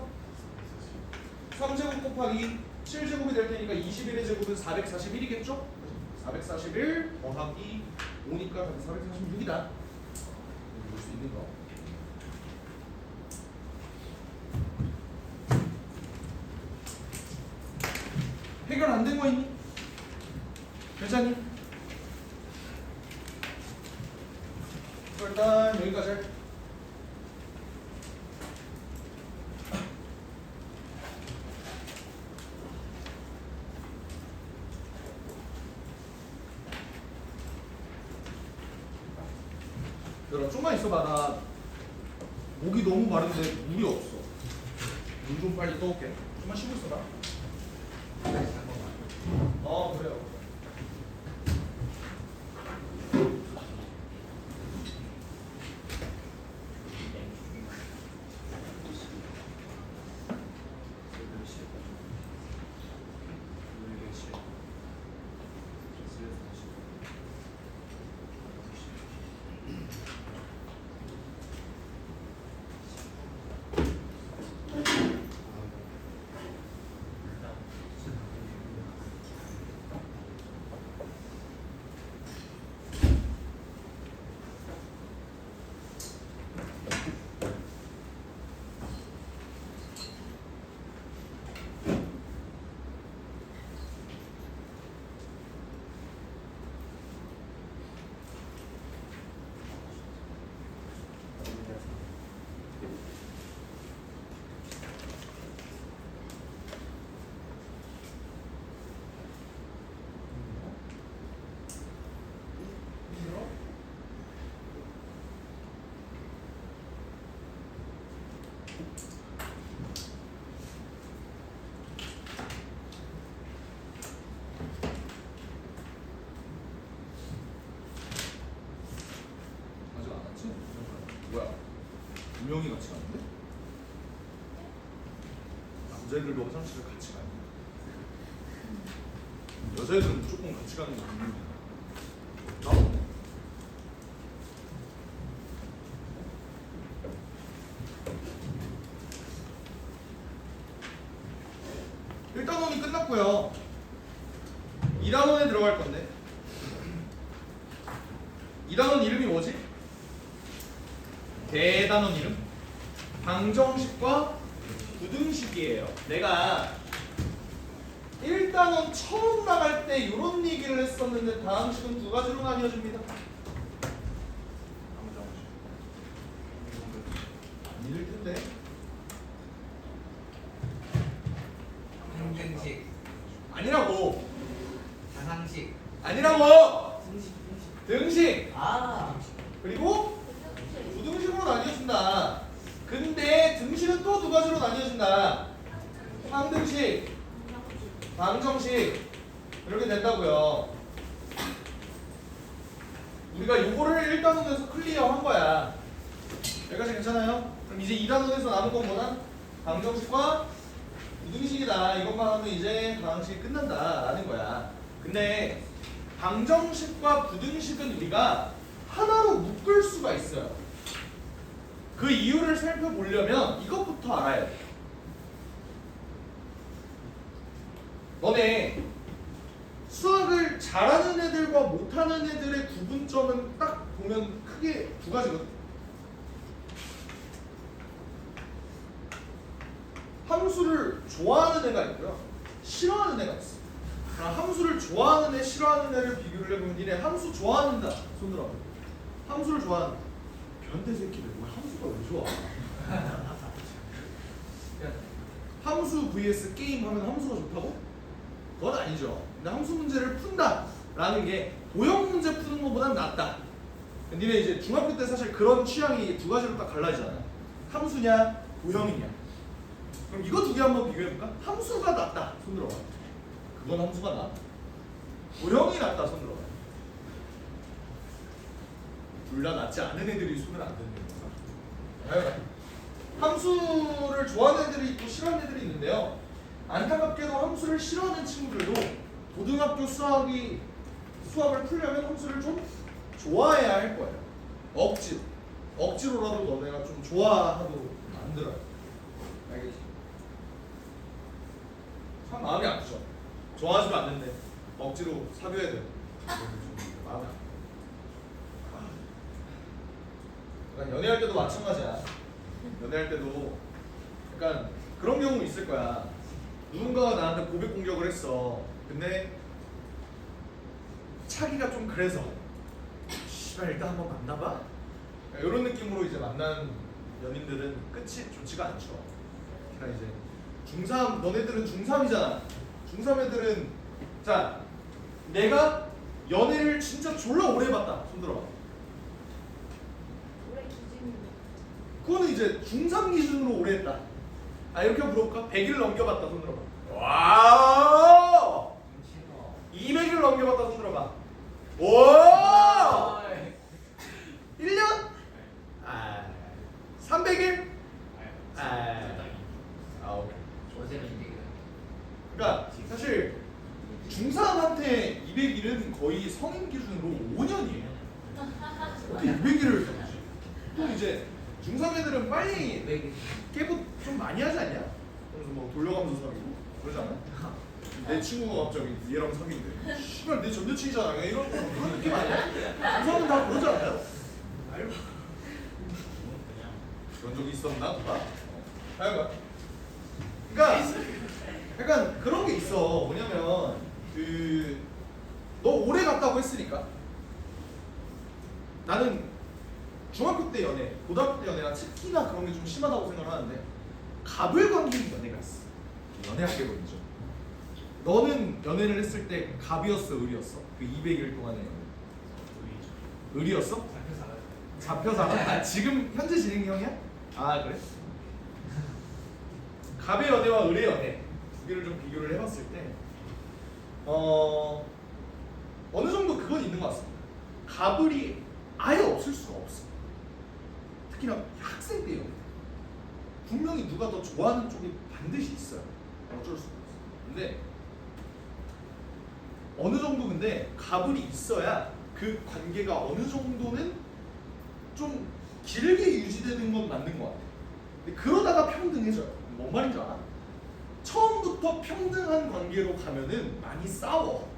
3제곱 곱하기 7제곱이 될 테니까 21의 제곱은 441이겠죠? 441 더하기 5니까 446이다. 볼 수 있는 거. 해결 안 된 거 있니? 괜찮니? 일단 여기까지. 얘들아 좀만 있어봐. 나 목이 너무 마른데 물이 없어. 물 좀 빨리 떠올게. 좀만 쉬고 있어봐. 그래요. 뭐야? 두 명이 같이 가는데? 남자애들도 화장실을 같이 가요. 여자애들은 무조건 같이 가는 게 분명이야. 나오네. 일단원이 끝났고요. 2단원에 들어갈 건데 이 단원 이름이 뭐지? 대단원 이름? 방정식과 부등식이에요. 내가 1단원 처음 나갈 때 이런 얘기를 했었는데 다항식은 두 가지로 나뉘어집니다. 믿을 텐데. 평등식, 아니라고. 다상식, 아니라고. 등식. 아, 그리고 부등식으로 나뉘어진다. 근데 등식은 또 두 가지로 나뉘어진다. 항등식, 방정식 이렇게 된다고요. 우리가 요거를 1단원에서 클리어한 거야. 여기까지 괜찮아요? 그럼 이제 2단원에서 남은 건 뭐다? 방정식과 부등식이다. 이것만 하면 이제 방정식이 끝난다라는 거야. 근데 방정식과 부등식은 우리가 하나로 묶을 수가 있어요. 그 이유를 살펴보려면 이것부터 알아야 돼. 너네 수학을 잘하는 애들과 못하는 애들의 구분점은 딱 보면 크게 두 가지거든. 함수를 좋아하는 애가 있고요, 싫어하는 애가 있어. 그럼 함수를 좋아하는 애, 싫어하는 애를 비교를 해보면 니네 함수 좋아하는다. 손 들어. 함수를 좋아하는 변태 새끼들 왜 함수가 왜 좋아? 함수 vs 게임 하면 함수가 좋다고? 그건 아니죠. 근데 함수 문제를 푼다라는 게 도형 문제 푸는 것보단 낫다. 니네 이제 중학교 때 사실 그런 취향이 두 가지로 딱 갈라지잖아요. 함수냐 도형이냐. 그럼 이거 두 개 한번 비교해볼까? 함수가 낫다. 손 들어봐. 그건 함수가 나. 도형이 낫다. 손 들어봐. 둘 다 낫지 않은 애들이 손을 안 드는 거야. 함수를 좋아하는 애들이 있고 싫어하는 애들이 있는데요. 안타깝게도 함수를 싫어하는 친구들도 고등학교 수학을 풀려면 함수를 좀 좋아해야 할 거예요. 억지로라도 너네가 좀 좋아하도 만들어요. 알겠지? 참 마음이 아프죠. 좋아하지도 않는데 억지로 사귀어야 돼요. 마음이 아파. 그러니까 연애할 때도 마찬가지야. 연애할 때도 약간 그런 경우 있을 거야. 누군가가 나한테 고백 공격을 했어. 근데 차기가 좀 그래서 씨발 일단 한번 만나봐. 이런 느낌으로 이제 만난 연인들은 끝이 좋지가 않죠. 그러니까 이제 중3, 너네들은 중3이잖아. 중3 애들은 자, 내가 연애를 진짜 졸라 오래 해봤다. 손 들어봐. 올해 기준으로 그거는 이제 중3 기준으로 오래 했다. 아 이렇게 물어볼까? 100일 넘겨봤다. 손 들어봐. 와우! 200일 넘겨봤다. 손 들어봐. 오! 1년? 아, 300일? 오케이. 어제는 이게 그러니까 사실 중3한테 200일은 거의 성인 기준으로 5년이에요. 어떻게 200일을 써지? 또 이제 중3 애들은 빨리 깨부 좀 많이 하지 않냐? 그래서 뭐 돌려가면서 사귀고 그러지 않아? 내 친구가 갑자기 얘랑 사귄대. 씨발 내 전 여친이잖아. 그냥 이런 그런 느낌 아니야? 중3은 다 그러지 않아요? 알고. 그런 적이 있었나? 누가? 하여간. 그러니까 약간 그런 게 있어. 뭐냐면 너 오래 갔다고 했으니까 나는 중학교 때 연애, 고등학교 때 연애가 특히나 그런 게 좀 심하다고 생각하는데 갑을 관계인 연애가 있어. 연애학계 보이죠. 너는 연애를 했을 때 갑이었어, 을이었어? 그 200일 동안의 연애. 을이었어? 잡혀서 아, 지금 현재 진행형이야? 아 그래? 갑의 연애와 을의 연애 두 개를 좀 비교를 해봤을 때 어느 정도 그건 있는 것 같습니다. 갑을이 아예 없을 수가 없어. 특히나 학생 때 연애 분명히 누가 더 좋아하는 쪽이 반드시 있어요. 어쩔 수가 없어. 근데 어느 정도 근데 갑을이 있어야 그 관계가 어느 정도는 좀 길게 유지되는 건 맞는 것 같아. 근데 그러다가 평등해져요. 뭔 말인지 알아? 처음부터 평등한 관계로 가면은 많이 싸워.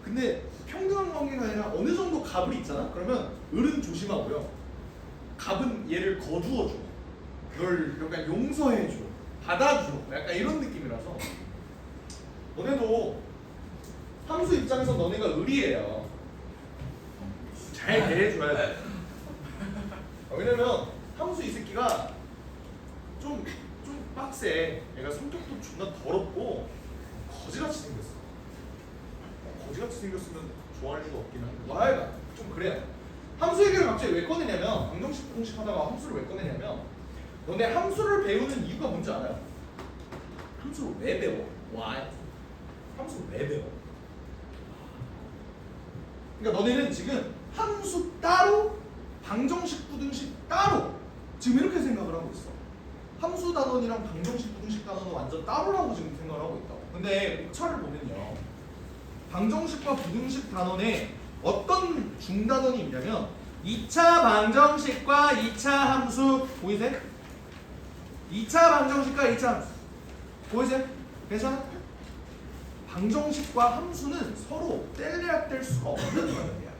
근데 평등한 관계가 아니라 어느 정도 값을 있잖아. 그러면 을은 조심하고요. 갑은 얘를 거두어줘. 널 약간 용서해줘. 받아줘. 약간 이런 느낌이라서 너네도 함수 입장에서 너네가 을이에요. 잘 대해줘야 돼. 왜냐면 함수 이 새끼가 좀 빡세. 얘가 성격도 존나 더럽고 거지같이 생겼어. 거지같이 생겼으면 좋아할 리가 없긴 한데 와이가 좀 그래요. 함수 얘기를 갑자기 왜 꺼내냐면 방정식 부등식 하다가 함수를 왜 꺼내냐면 너네 함수를 배우는 이유가 뭔지 알아요? 함수를 왜 배워? Why? 함수를 왜 배워? 그러니까 너네는 지금 함수 따로 방정식 부등식 따로 지금 이렇게 생각을 하고 있어. 함수 단원이랑 방정식 부등식 단원은 완전 따로라고 지금 생각을 하고 있다고. 근데 목차를 보면요, 방정식과 부등식 단원에 어떤 중단원이 있냐면 2차 방정식과 2차 함수 보이세요? 2차 방정식과 2차 함수 보이세요? 괜찮아? 방정식과 함수는 서로 뗄래야 뗄 수가 없는 관계야.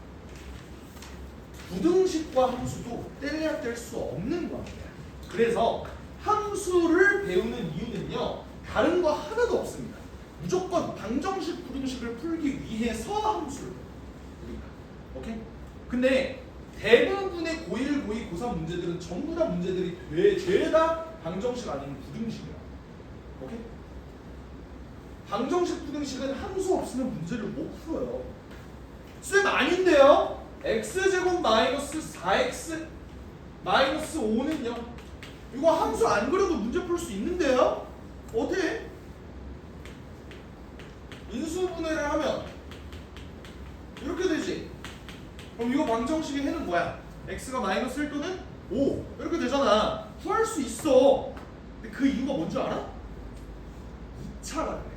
부등식과 함수도 뗄래야 뗄 수 없는 관계야. 그래서 함수를 배우는 이유는요, 다른 거 하나도 없습니다. 무조건 방정식 부등식을 풀기 위해서 함수를 배웁니다. 오케이? 근데 대부분의 고1, 고2, 고3 문제들은 전부 다 문제들이 죄다 방정식 아니면 부등식이야. 오케이? 방정식 부등식은 함수 없으면 문제를 못 풀어요. 쌤 아닌데요? x제곱 마이너스 4x 마이너스 5는요? 이거 함수 안 그려도 문제 풀 수 있는데요? 어떻게? 인수분해를 하면 이렇게 되지. 그럼 이거 방정식의 해는 뭐야? x가 마이너스 1 또는 5 이렇게 되잖아. 구할 수 있어. 근데 그 이유가 뭔지 알아? 2차라 그래.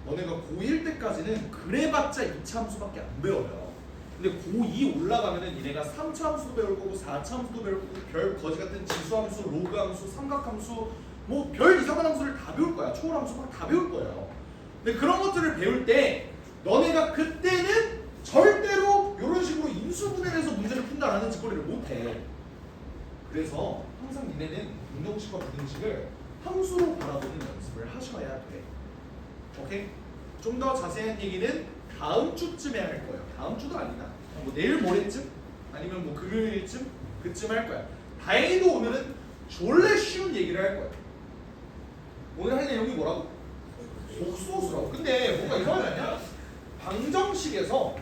너네가 고1 때까지는 그래봤자 2차 함수밖에 안 배워요. 근데 고2 올라가면은 얘네가 3차 함수도 배울 거고 4차 함수도 배울 거고 별 거지 같은 지수 함수, 로그 함수, 삼각 함수 뭐 별 이상한 함수를 다 배울 거야. 초월 함수 막 다 배울 거예요. 근데 그런 것들을 배울 때 너네가 그때는 절대로 이런 식으로 인수분해해서 문제를 푼다라는 짓거리를 못해. 그래서 항상 니네는 방정식과 부등식을 함수로 바라보는 연습을 하셔야 돼. 오케이? 좀 더 자세한 얘기는 다음 주쯤에 할 거예요. 다음 주도 아니다. 뭐 내일 모레쯤? 아니면 뭐 금요일쯤? 그쯤 할 거야. 다행히도 오늘은 졸래 쉬운 얘기를 할 거야. 오늘 할 내용이 뭐라고? 복소수라고. 근데 뭔가 이상하지 않냐? 방정식에서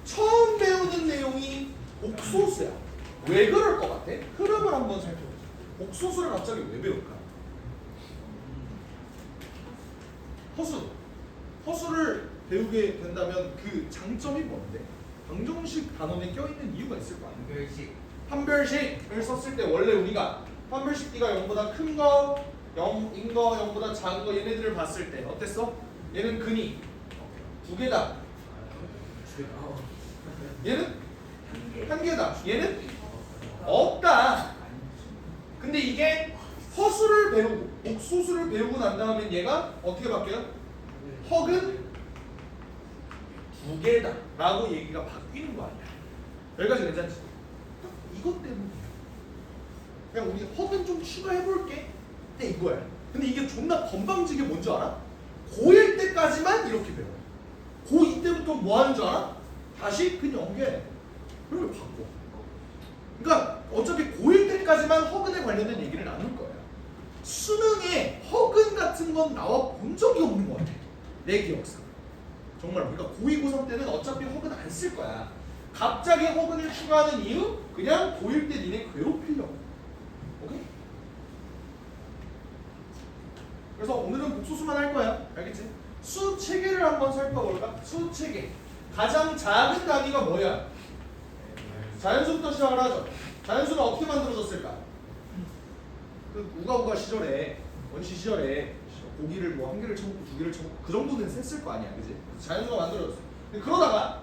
처음 배우는 내용이 복소수야. 왜 그럴 것 같아? 흐름을 한번 살펴보자. 복소수를 갑자기 왜 배울까? 허수를 배우게 된다면 그 장점이 뭔데? 방정식 단원에 껴있는 이유가 있을 거 아니야? 별식. 판별식을 썼을 때 원래 우리가 판별식 D가 0보다 큰 거, 0인 거, 0보다 작은 거 얘네들을 봤을 때 어땠어? 얘는 근이 2개다. 얘는 1개다. 얘는 없다. 근데 이게 허수를 배우고 복소수를 배우고 난 다음에 얘가 어떻게 바뀌어요? 허근 2개다 라고 얘기가 바뀌는 거 아니야. 여기까지 괜찮지? 딱 이것 때문이야. 그냥 우리 허근 좀 추가해볼게. 근데 이거야. 근데 이게 존나 건방지게 뭔지 알아? 고1 때까지만 이렇게 배워. 고2 때부터 뭐 하는 줄 알아? 다시 그냥 연계. 그걸 바꿔. 그러니까 어차피 고1 때까지만 허근에 관련된 얘기를 나눌 거야. 수능에 허근 같은 건 나와 본 적이 없는 것 같아. 내 기억상. 정말 우리가 고2, 고3 때는 어차피 허근 안 쓸 거야. 갑자기 허근을 추가하는 이유? 그냥 고1 때 니네 괴롭히려고. 오케이? 그래서 오늘은 복소수만 할 거야. 알겠지? 수 체계를 한번 살펴볼까? 수 체계. 가장 작은 단위가 뭐야? 자연수부터 시작을 하죠. 자연수는 어떻게 만들어졌을까? 그 우가우가 시절에, 원시 시절에 고기를 뭐 1개를 쳐먹고 2개를 쳐먹고 그 정도는 셌을 거 아니야, 그지? 자연수가 만들어졌어. 근데 그러다가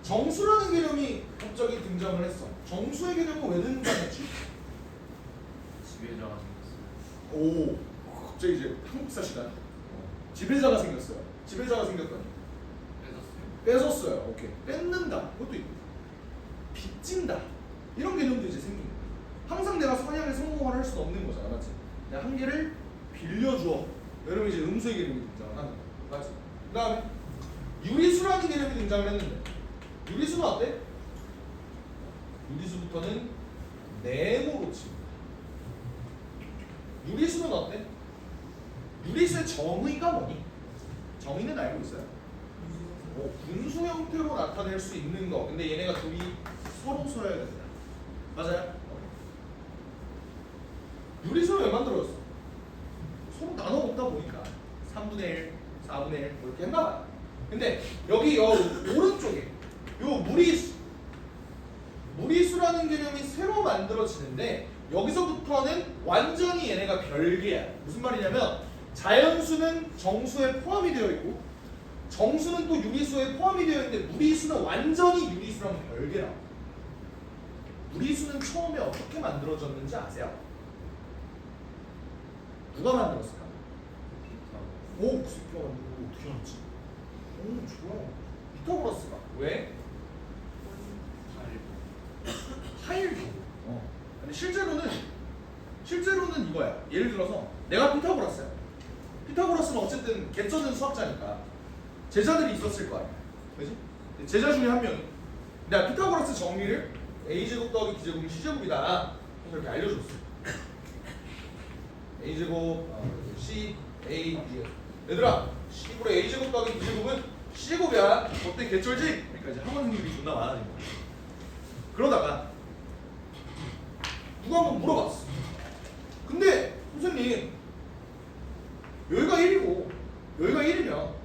정수라는 개념이 갑자기 등장을 했어. 정수의 개념은 왜 등장했지? 지배자가 생겼어요. 오, 갑자기 이제 한국사 시간. 지배자가 생겼어요. 지배자가 생겼더니 뺏었어요. 오케이. 뺏는다. 그것도 있고. 빚진다. 이런 개념도 이제 생깁니다. 항상 내가 선약을 성공을 할 수는 없는 거잖아, 맞지? 내가 한 개를 빌려줘. 여러분 이제 음수의 개념이 등장을 하는 거야, 맞지? 그다음에 유리수라는 개념이 등장을 했는데 유리수는 어때? 유리수부터는 네모로 칩니다. 유리수는 어때? 유리수의 정의가 뭐니? 정의는 알고 있어요? 분수 형태로 나타낼 수 있는 거. 근데 얘네가 둘이 서로 서야 된다. 맞아요? 유리수를 왜 만들었어? 서로 나눠 먹다 보니까 3분의 1, 4분의 1 이렇게 했나 봐요. 근데 여기 오른쪽에 요 무리수라는 개념이 새로 만들어지는데 여기서부터는 완전히 얘네가 별개야. 무슨 말이냐면 자연수는 정수에 포함이 되어 있고 정수는 또 유리수에 포함이 되어 있는데 무리수는 완전히 유리수랑 별개라고. 무리수는 처음에 어떻게 만들어졌는지 아세요? 누가 만들었을까? 오, 그 새끼가 만들고 어떻게 알았지? 오, 좋아. 피타고라스가. 왜? 하일교. 근데 실제로는 이거야. 예를 들어서 내가 피타고라스야. 피타고라스는 어쨌든 개쩌는 수학자니까 제자들이 있었을 거 아니야. 그지? 제자 중에 한 명이 내가 피타고라스 정리를 a제곱 더하기 b제곱은 c제곱이다. 그래서 이렇게 알려줬어. a제곱 c a b 얘들아 c분의 a제곱 더하기 b제곱은 c제곱이야. 어때? 개쩔지? 그러니까 이제 학원 선생님이 존나 많아진 거야. 그러다가 누가 한번 물어봤어. 근데 선생님 여기가 1이고 여기가 1이면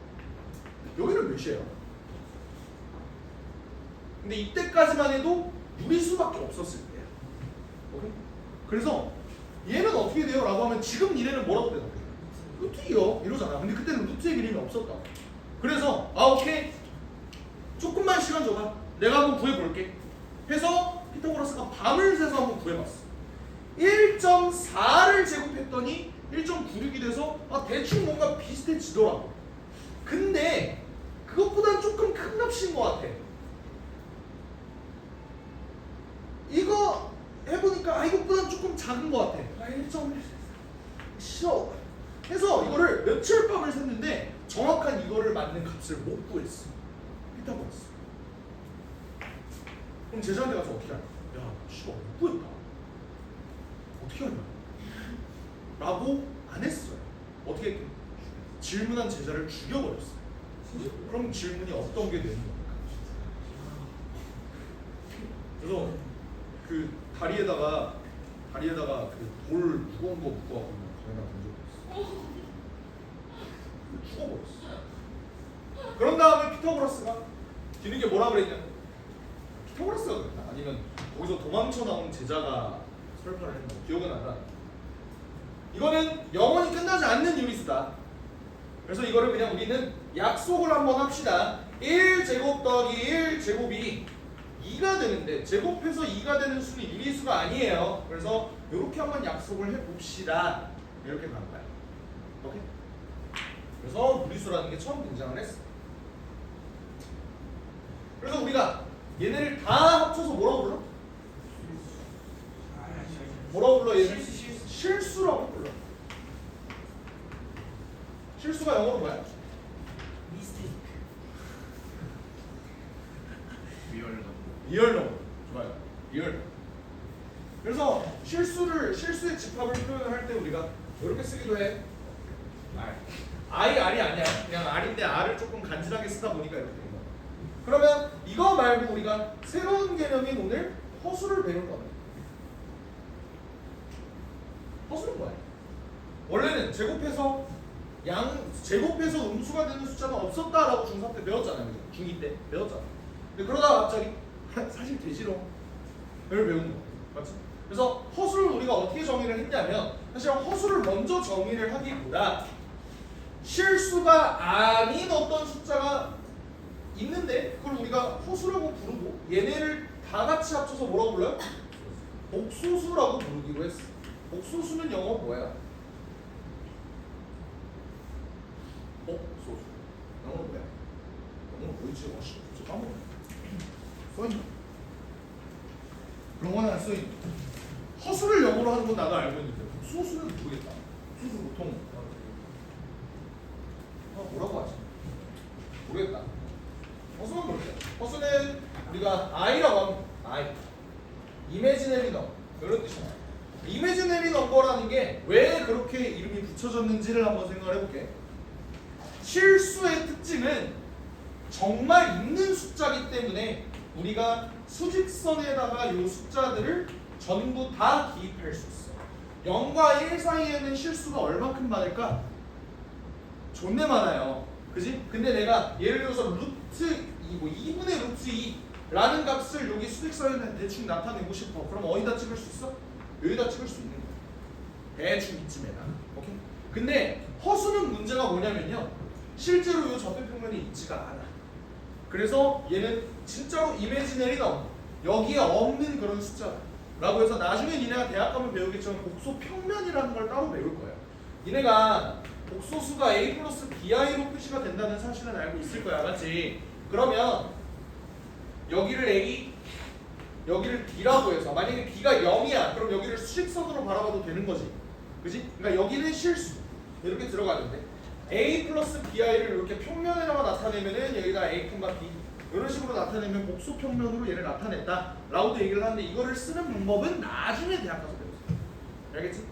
여기는 몇이에요? 근데 이때까지만 해도 유리수밖에 없었을 때야. 오케이? 그래서 얘는 어떻게 돼요? 라고 하면 지금 니네는 뭐라고 대답해? 루트 2요 이러잖아. 근데 그때는 루트의 그림이 없었다. 그래서 오케이 조금만 시간 줘봐. 내가 한번 구해볼게 해서 피타고라스가 밤을 새서 한번 구해봤어. 1.4를 제곱했더니 1.96이 돼서 대충 뭔가 비슷해지더라고. 근데 그것보단 조금 큰 값인 것 같아. 이거 해보니까 이것보단 조금 작은 것 같아. 1.1 싫어. 해서 이거를 며칠 밤을 샜는데 정확한 이거를 맞는 값을 못 구했어. 피타고라스. 그럼 제자한테 가서 어떻게 할까? 야, 씨발 못 구했다. 어떻게 하냐? 라고 안 했어요. 어떻게 했대? 질문한 제자를 죽여버렸어요. 그럼 질문이 어떤 게 되는 겁니까? 그래서 그 다리에다가 그 돌 무거운 거 묶어갖고 그냥 던져버렸어. 죽어버렸어. 그런 다음에 피타고라스가 뒤늦게 뭐라 그랬냐? 피타고라스가 그랬나? 아니면 거기서 도망쳐 나온 제자가 설파를 했나? 기억은 안 나. 이거는 영원히 끝나지 않는 유리수다. 그래서 이거를 그냥 우리는 약속을 한번 합시다. 1제곱 더하기 1제곱이 2가 되는데 제곱해서 2가 되는 수는 유리수가 아니에요. 그래서 이렇게 한번 약속을 해봅시다. 이렇게 간 거야. 오케이? 그래서 무리수라는 게 처음 등장을 했어. 그래서 우리가 얘네를 다 합쳐서 뭐라고 불러? 뭐라고 불러? 얘를 실수라고 불러. 실수가 영어로 뭐야? 미스테이크. 리얼 넘버. 좋아요. 리얼. 그래서 실수의 집합을 표현을 할 때 우리가 이렇게 쓰기도 해. R이 아니야. 그냥 R인데 R을 조금 간지나게 쓰다 보니까 이렇게 된 거야. 그러면 이거 말고 우리가 새로운 개념인 오늘 허수를 배울 겁니다. 허수는 뭐야? 원래는 제곱해서 음수가 되는 숫자가 없었다라고 중3 때 배웠잖아요. 그죠? 중2 때 배웠잖아. 근데 그러다가 갑자기 사실 되지롱 을 배우는 거 맞지? 그래서 허수를 우리가 어떻게 정의를 했냐면 사실 허수를 먼저 정의를 하기보다 실수가 아닌 어떤 숫자가 있는데 그걸 우리가 허수라고 부르고 얘네를 다 같이 합쳐서 뭐라고 불러요? 복소수라고 부르기로 했어. 복소수는 영어 뭐야? 복소수. 영어 뭐야? 오늘 뭐였지? 저 까먹었네. 써있나? 그런 거는 안 써있네. 허수를 영어로 하는 건 나도 알고 있는데 복수수는 모르겠다. 복수수 보통 뭐라고 하지? 모르겠다. 허수는 모르겠다. 허수는 우리가 I라고 하면 I 이미지너리 넘버 이런 뜻이야. 이미지너리 넘버라는 게 왜 그렇게 이름이 붙여졌는지를 한번 생각을 해볼게. 실수의 특징은 정말 있는 숫자이기 때문에 우리가 수직선에다가 이 숫자들을 전부 다 기입할 수 있어. 0과 1 사이에는 실수가 얼마큼 많을까? 존내 많아요. 그지? 근데 내가 예를 들어서 루트 2, 뭐 2분의 루트 2라는 값을 여기 수직선에 대충 나타내고 싶어. 그럼 어디다 찍을 수 있어? 여기다 찍을 수 있는 거야. 대충 이쯤에다. 오케이? 근데 허수는 문제가 뭐냐면요. 실제로 이 접배평면이 있지가 않아. 그래서 얘는 진짜로 이미지너리 넘버, 여기에 없는 그런 숫자라고 해서 나중에 니네가 대학 가면 배우겠지만 복소 평면이라는 걸 따로 배울 거예요. 니네가 복소수가 a 플러스 bi로 표시가 된다는 사실은 알고 있을 거야. 맞지? 그러면 여기를 a, 여기를 b라고 해서 만약에 b가 0이야 그럼 여기를 수직선으로 바라봐도 되는 거지. 그지? 그러니까 여기는 실수 이렇게 들어가는데 a 플러스 bi를 이렇게 평면에다가 나타내면은 여기다 a, b 이런 식으로 나타내면 복소 평면으로 얘를 나타냈다 라고도 얘기를 하는데 이거를 쓰는 방법은 나중에 대학 가서 배웠어요. 알겠지?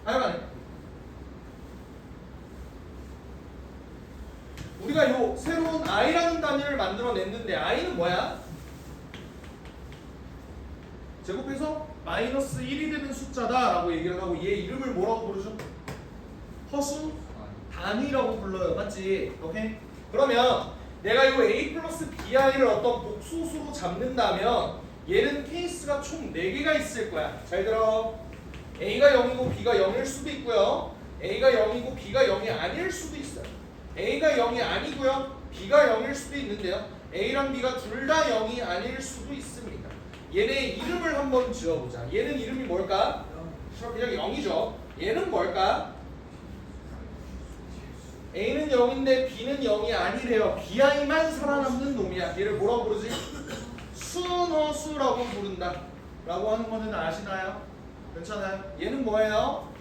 하여간에 우리가 요 새로운 i라는 단위를 만들어냈는데 i는 뭐야? 제곱해서 마이너스 1이 되는 숫자다 라고 얘기를 하고 얘 이름을 뭐라고 부르죠? 허수 단위라고 불러요. 맞지? 오케이? 그러면 내가 이 a 플러스 bi를 어떤 복소수로 잡는다면 얘는 케이스가 총 4개가 있을 거야. 잘 들어. a가 0이고 b가 0일 수도 있고요. a가 0이고 b가 0이 아닐 수도 있어요. a가 0이 아니고요. b가 0일 수도 있는데요. a랑 b가 둘 다 0이 아닐 수도 있습니다. 얘네 이름을 한번 지어보자. 얘는 이름이 뭘까? 그냥 0이죠. 얘는 뭘까? A는 0인데 B는 0이 아니래요. BI만 살아남는 놈이야. 얘를 뭐라고 부르지? 순허수라고 부른다 라고 하는 거는 아시나요? 괜찮아요? 얘는 뭐예요?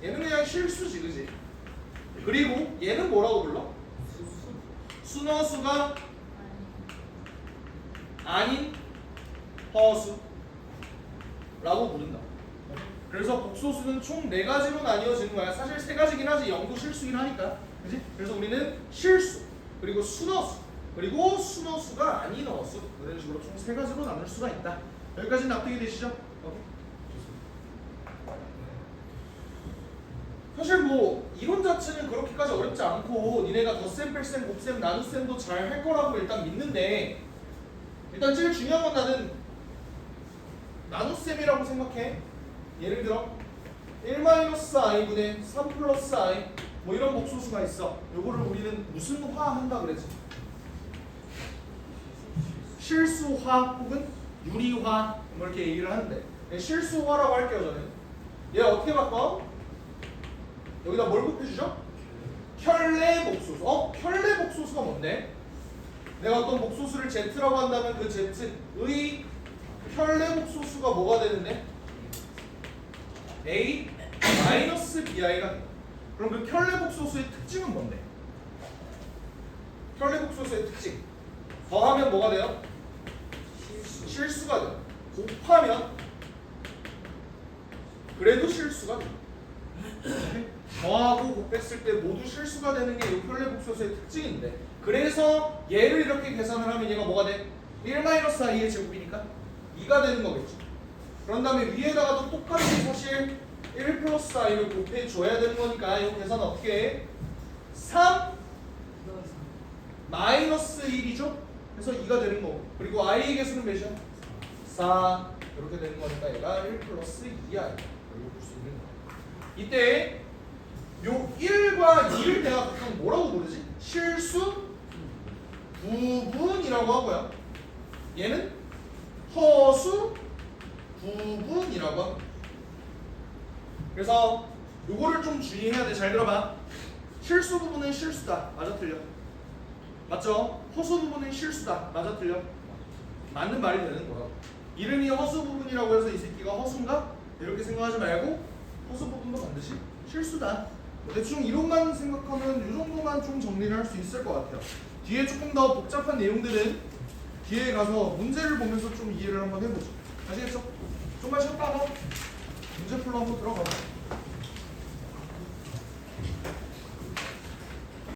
얘는 그냥 실수지, 그지? 그리고 얘는 뭐라고 불러? 순허수가 아닌 허수 라고 부른다. 그래서 복소수는 총 4가지로 나뉘어지는 거야. 사실 3가지긴 하지 0도 실수긴 하니까. 그치? 그래서 우리는 실수, 그리고 순허수, 그리고 순허수가 아닌 허수 이런 식으로 총 3가지로 나눌 수가 있다. 여기까지 납득이 되시죠? 오케이. 사실 뭐 이론 자체는 그렇게까지 어렵지 않고 니네가 덧셈, 뺄셈, 곱셈, 나눗셈도 잘 할 거라고 일단 믿는데 일단 제일 중요한 건 나는 나눗셈이라고 생각해. 예를 들어 1-i분의 3 플러스 i 뭐 이런 복소수가 있어. 요거를 우리는 무슨 화 한다 그랬지? 실수화 혹은 유리화 뭐 이렇게 얘기를 하는데 실수화라고 할게요. 저는 얘 어떻게 바꿔? 여기다 뭘 곱해주죠? 켤레 복소수. 켤레 복소수가 뭔데? 내가 어떤 복소수를 z라고 한다면 그 z의 켤레 복소수가 뭐가 되는데? a 마이너스 bi가 돼. 그럼 그 켤레 복소수의 특징은 뭔데? 켤레 복소수의 특징 더하면 뭐가 돼요? 실수가 돼요. 곱하면 그래도 실수가 돼요. 더하고 곱했을 때 모두 실수가 되는 게 이 켤레 복소수의 특징인데 그래서 얘를 이렇게 계산을 하면 얘가 뭐가 돼? 1-i의 제곱이니까 2가 되는 거겠죠. 그런 다음에 위에다가도 똑같이 사실 1 플러스 i를 곱해줘야 되는 거니까 이 계산 어떻게 해? 3 마이너스 1이죠? 그래서 2가 되는 거고 그리고 i의 개수는 몇이야? 4 이렇게 되는 거니까 얘가 1 플러스 2i 이렇게 볼 수 있는 거야. 이때 요 1과 2를 내가 보통 뭐라고 부르지? 실수 부분이라고 하고요. 얘는 허수 부분이라고 하고 그래서 요거를 좀 주의해야 돼. 잘 들어봐. 실수 부분은 실수다. 맞아 틀려? 맞죠? 허수 부분은 실수다. 맞아 틀려? 맞는 말이 되는 거야. 이름이 허수 부분이라고 해서 이 새끼가 허수인가? 이렇게 생각하지 말고 허수 부분도 반드시 실수다. 대충 이론만 생각하면 이 정도만 좀 정리를 할 수 있을 것 같아요. 뒤에 조금 더 복잡한 내용들은 뒤에 가서 문제를 보면서 좀 이해를 한번 해보죠. 아시겠죠? 좀만 쉬었다가 문제 풀러 한번 들어가봐.